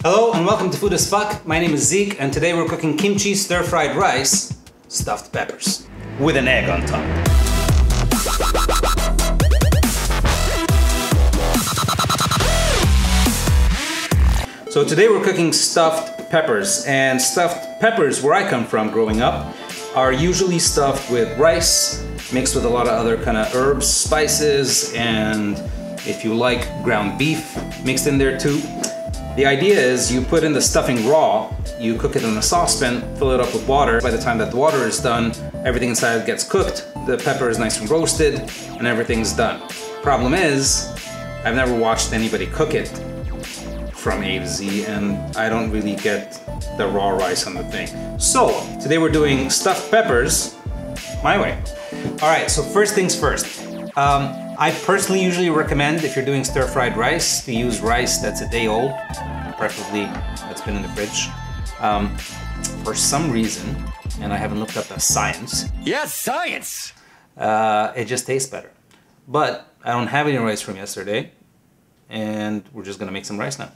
Hello and welcome to Food as Fuck. My name is Zeke and today we're cooking kimchi stir-fried rice, stuffed peppers, with an egg on top. So today we're cooking stuffed peppers, and stuffed peppers, where I come from growing up, are usually stuffed with rice, mixed with a lot of other kind of herbs, spices, and if you like, ground beef mixed in there too. The idea is you put in the stuffing raw, you cook it in a saucepan, fill it up with water. By the time that the water is done, everything inside gets cooked, the pepper is nice and roasted, and everything's done. Problem is, I've never watched anybody cook it from A to Z, and I don't really get the raw rice on the thing. So, today we're doing stuffed peppers my way. All right, so first things first. I personally usually recommend, if you're doing stir-fried rice, to use rice that's a day old, preferably that's been in the fridge. For some reason, and I haven't looked up the science. Yes, science! It just tastes better. But I don't have any rice from yesterday, and we're just gonna make some rice now.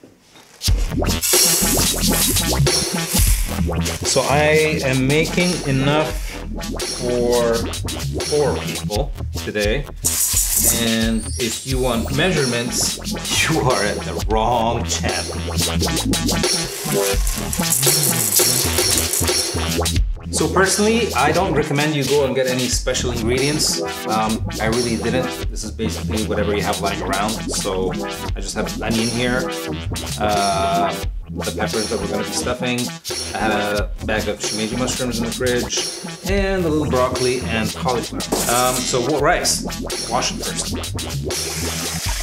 So I am making enough for 4 people today. And if you want measurements, you are at the wrong channel. So personally, I don't recommend you go and get any special ingredients. I really didn't. This is basically whatever you have lying around. So I just have an onion here, the peppers that we're going to be stuffing. I had a bag of shimeji mushrooms in the fridge, and a little broccoli and cauliflower. So what rice? Wash it first.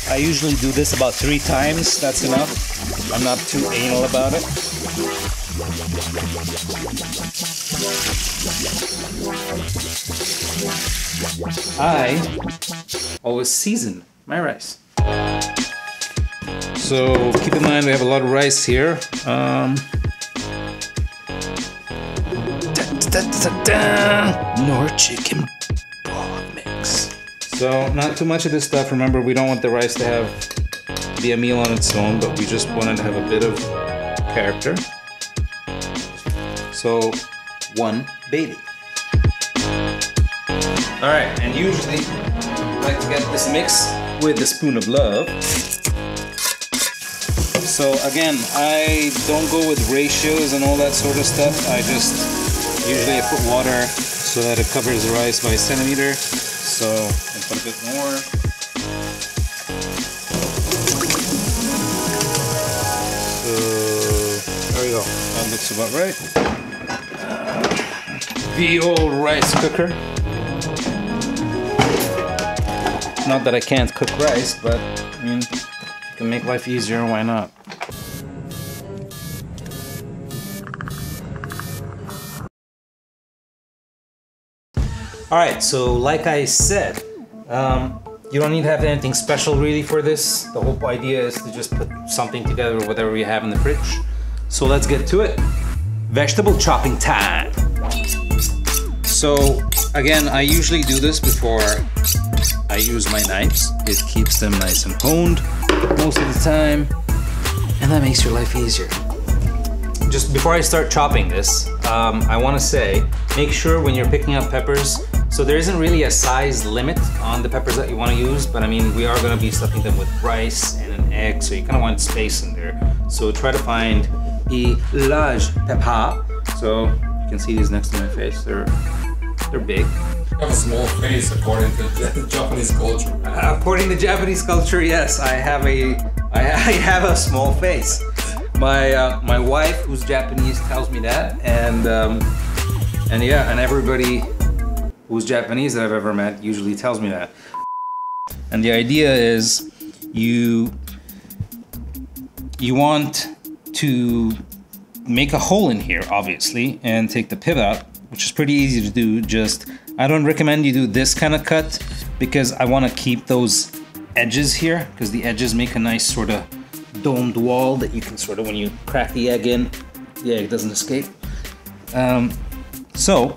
I usually do this about 3 times. That's enough. I'm not too anal about it. I always season my rice. So keep in mind we have a lot of rice here. More chicken broth mix. So not too much of this stuff. Remember, we don't want the rice to be a meal on its own, but we just wanted to have a bit of character. So 1 bay leaf. All right, and usually I like to get this mix with a spoon of love. So again, I don't go with ratios and all that sort of stuff. Usually I put water so that it covers the rice by a centimeter. So I put a bit more. So there we go. That looks about right. The old rice cooker. Not that I can't cook rice, but I mean, if you can make life easier, why not? Alright, so like I said, you don't need to have anything special really for this. The whole idea is to just put something together with whatever you have in the fridge. So let's get to it. Vegetable chopping time. So again, I usually do this before I use my knives. It keeps them nice and honed most of the time, and that makes your life easier. Just before I start chopping this, I want to say, make sure when you're picking up peppers, so there isn't really a size limit on the peppers that you want to use, but I mean, we are going to be stuffing them with rice and an egg, so you kind of want space in there. So try to find a large pepper. So you can see these next to my face. They're big. You have a small face according to the Japanese culture. According to Japanese culture, yes, I have a small face. My wife, who's Japanese, tells me that, and yeah, and everybody who's Japanese that I've ever met usually tells me that. And the idea is you want to make a hole in here, obviously, and take the pip out, which is pretty easy to do. Just, I don't recommend you do this kind of cut because I want to keep those edges here, because the edges make a nice sort of domed wall that you can sort of, when you crack the egg in, the egg doesn't escape. So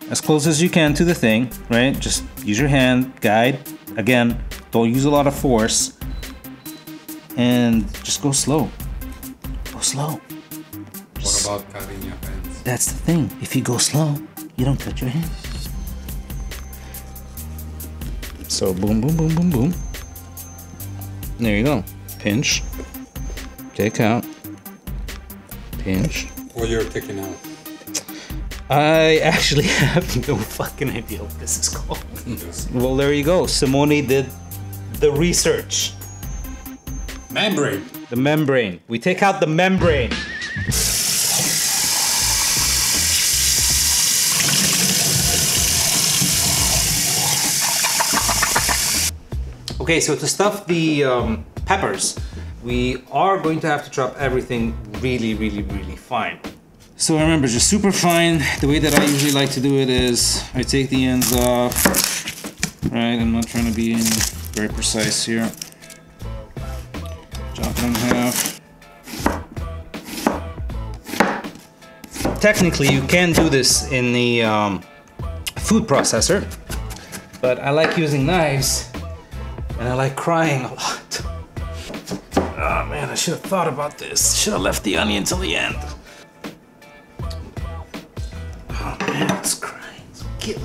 as close as you can to the thing, right? Just use your hand, guide. Again, don't use a lot of force, and just go slow. Go slow. What about cutting your hands? That's the thing. If you go slow, you don't cut your hands. So boom, boom, boom, boom, boom. There you go. Pinch. Take out. Pinch. What you're taking out? I actually have no fucking idea what this is called. Yes. Well, there you go. Simone did the research. Membrane. The membrane. We take out the membrane. Okay, so to stuff the peppers, we are going to have to chop everything really, really, really fine. So remember, just super fine. The way that I usually like to do it is I take the ends off. Right, I'm not trying to be very precise here. Chop it in half. Technically, you can do this in the food processor, but I like using knives and I like crying a lot. Oh man, I should have thought about this. Should have left the onion till the end. Oh man, it's crying. It's killing.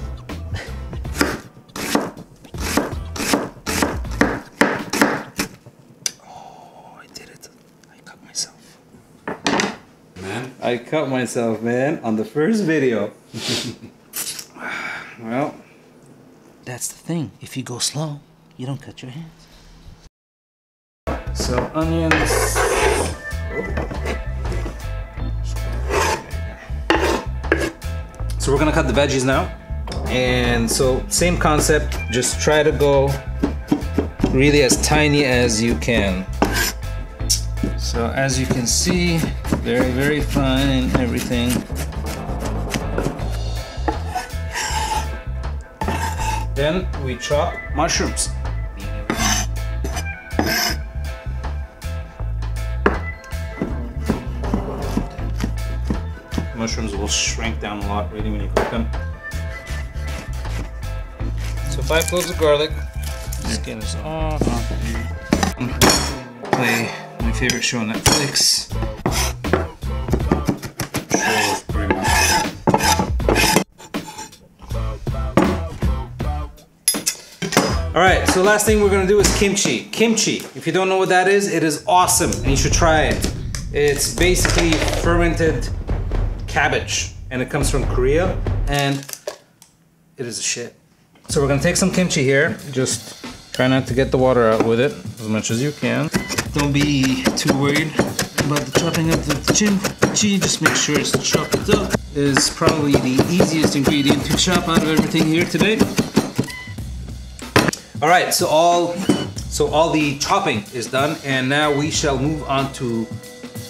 Oh, I did it. I cut myself. Man. I cut myself, man, on the first video. Well, that's the thing. If you go slow, you don't cut your hands. So onions. So we're gonna cut the veggies now. And so same concept, just try to go really as tiny as you can. So as you can see, very, very fine, everything. Then we chop mushrooms. Mushrooms will shrink down a lot really when you cook them. So 5 cloves of garlic. Skin is off. Play my favorite show on Netflix. Shows pretty much. All right, so last thing we're gonna do is kimchi. Kimchi, if you don't know what that is, it is awesome and you should try it. It's basically fermented cabbage and it comes from Korea and it is a shit. So we're gonna take some kimchi here. Just try not to get the water out with it as much as you can. Don't be too worried about the chopping of the kimchi. Just make sure it's chopped up. Is probably the easiest ingredient to chop out of everything here today. All right, so all the chopping is done and now we shall move on to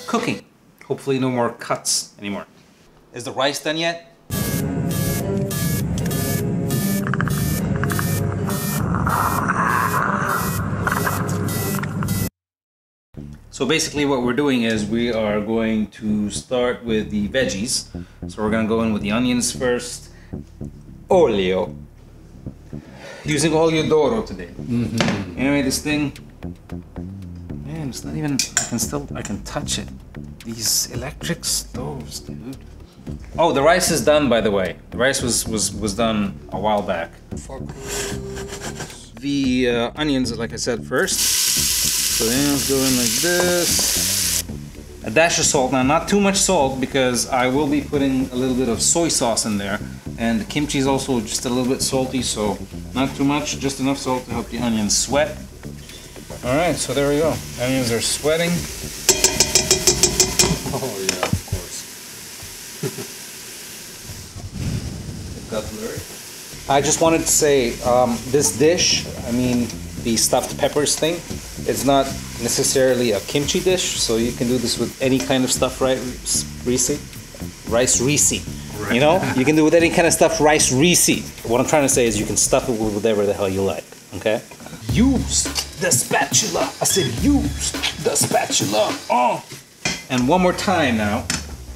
cooking. Hopefully no more cuts anymore. Is the rice done yet? So basically what we're doing is we are going to start with the veggies. So we're gonna go in with the onions first. Olio. Using olio d'oro today. Anyway, this thing, man, it's not even, I can touch it. These electric stoves, dude. Oh, the rice is done, by the way. The rice was done a while back. The onions, like I said, first. So the onions go in like this. A dash of salt. Now, not too much salt because I will be putting a little bit of soy sauce in there. And the kimchi is also just a little bit salty, so not too much, just enough salt to help the onions sweat. All right, so there we go. Onions are sweating. Oh yeah, of course. It got blurry. I just wanted to say, this dish, I mean, the stuffed peppers thing, it's not necessarily a kimchi dish, so you can do this with any kind of stuff, right? Rice risi. You know, you can do with any kind of stuff rice risi. What I'm trying to say is you can stuff it with whatever the hell you like, okay? Use the spatula. I said use the spatula. Oh. And one more time now.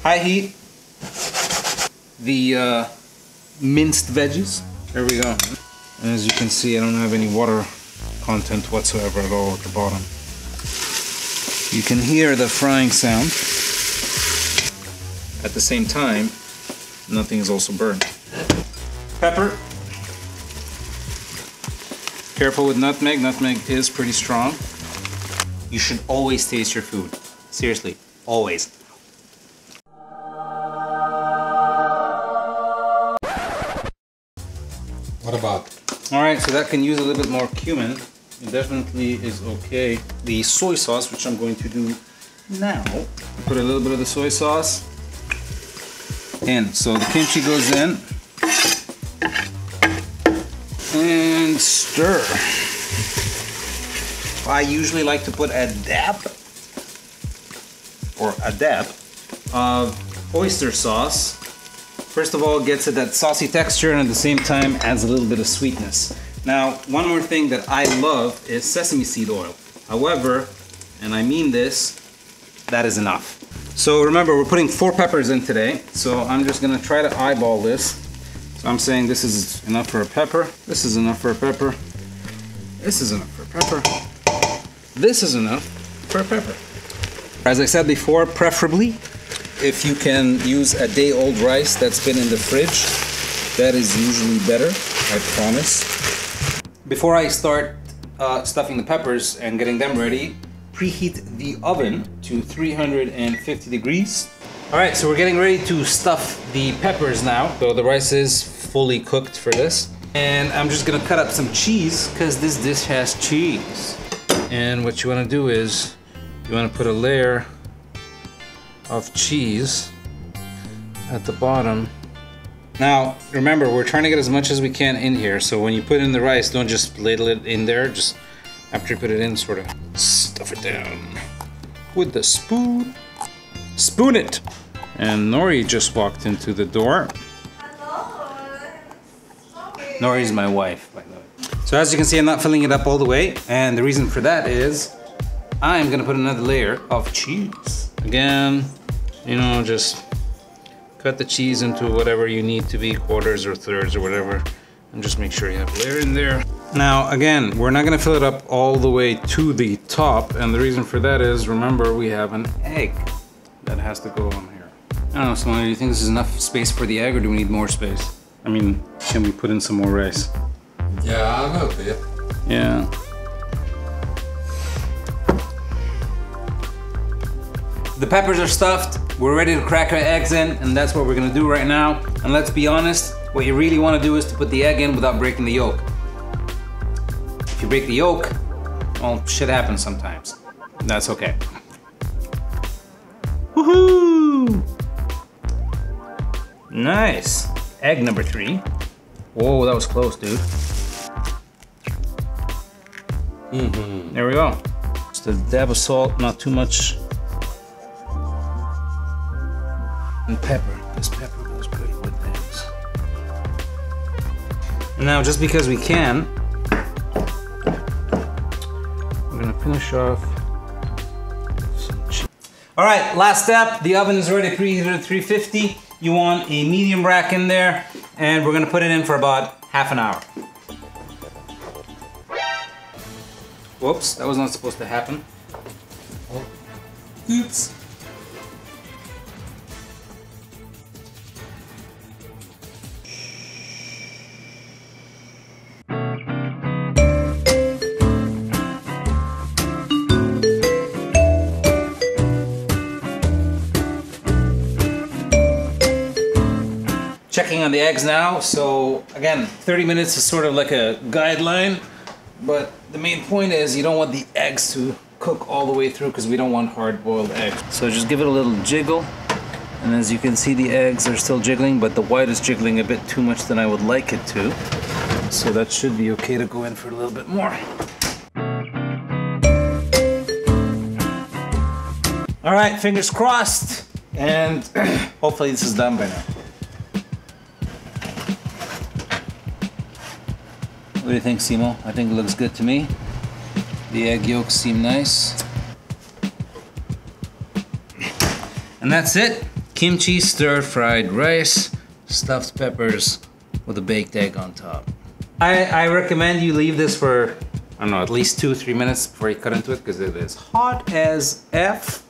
High heat. The minced veggies. There we go. And as you can see, I don't have any water content whatsoever at all at the bottom. You can hear the frying sound. At the same time, nothing is also burned. Pepper. Careful with nutmeg. Nutmeg is pretty strong. You should always taste your food. Seriously, always. What about? Alright, so that can use a little bit more cumin. It definitely is okay. The soy sauce, which I'm going to do now. Put a little bit of the soy sauce in. So the kimchi goes in. And stir. I usually like to put a dab of oyster sauce. First of all, it gets it that saucy texture and at the same time adds a little bit of sweetness. Now, one more thing that I love is sesame seed oil. However, and I mean this, that is enough. So remember, we're putting 4 peppers in today. So I'm just gonna try to eyeball this. So I'm saying this is enough for a pepper. This is enough for a pepper. This is enough for a pepper. This is enough for a pepper. As I said before, preferably, if you can use a day-old rice that's been in the fridge, that is usually better, I promise. Before I start stuffing the peppers and getting them ready, preheat the oven to 350 degrees. All right, so we're getting ready to stuff the peppers now. So the rice is fully cooked for this. And I'm just gonna cut up some cheese because this dish has cheese. And what you wanna do is, you wanna put a layer of cheese at the bottom. Now, remember, we're trying to get as much as we can in here. So when you put in the rice, don't just ladle it in there. Just after you put it in, sort of stuff it down with the spoon. Spoon it! And Nori just walked into the door. Nori's my wife, by the way. So as you can see, I'm not filling it up all the way. And the reason for that is I'm gonna put another layer of cheese. Again, you know, just cut the cheese into whatever you need to be, quarters or thirds or whatever. And just make sure you have a layer in there. Now, again, we're not gonna fill it up all the way to the top. And the reason for that is, remember, we have an egg that has to go on here. I don't know, Simone, do you think this is enough space for the egg or do we need more space? I mean, can we put in some more rice? Yeah, I'm okay. Yeah. The peppers are stuffed. We're ready to crack our eggs in, and that's what we're gonna do right now. And let's be honest, what you really wanna do is to put the egg in without breaking the yolk. If you break the yolk, well, shit happens sometimes. That's okay. Woohoo! Nice. Egg number 3. Whoa, that was close, dude. There we go. Just a dab of salt, not too much. And pepper. This pepper goes great with things. Now, just because we can, we're gonna finish off some cheese. All right, last step. The oven is already preheated at 350. You want a medium rack in there, and we're gonna put it in for about half an hour. Whoops, that was not supposed to happen. Oh. Oops. Checking on the eggs now. So again, 30 minutes is sort of like a guideline, but the main point is you don't want the eggs to cook all the way through because we don't want hard-boiled eggs. So just give it a little jiggle, and as you can see, the eggs are still jiggling, but the white is jiggling a bit too much than I would like it to. So that should be okay to go in for a little bit more. All right, fingers crossed, and hopefully this is done by now. What do you think, Simo? I think it looks good to me. The egg yolks seem nice. And that's it. Kimchi stir-fried rice, stuffed peppers with a baked egg on top. I recommend you leave this for I don't know, at least 2-3 minutes before you cut into it because it is hot as F.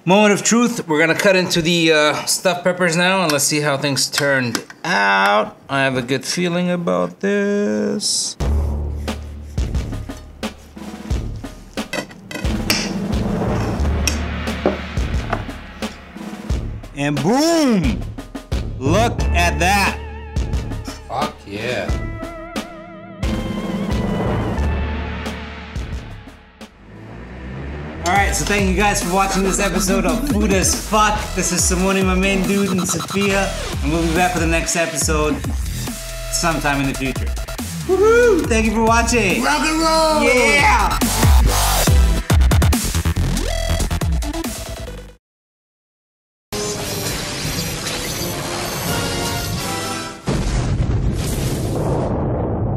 Moment of truth, we're gonna cut into the stuffed peppers now and let's see how things turned out. I have a good feeling about this. And boom! Look at that! Fuck yeah. Alright, so thank you guys for watching this episode of Food as Fuck. This is Simone, my main dude, and Sophia. And we'll be back for the next episode sometime in the future. Woohoo! Thank you for watching! Rock and roll! Yeah!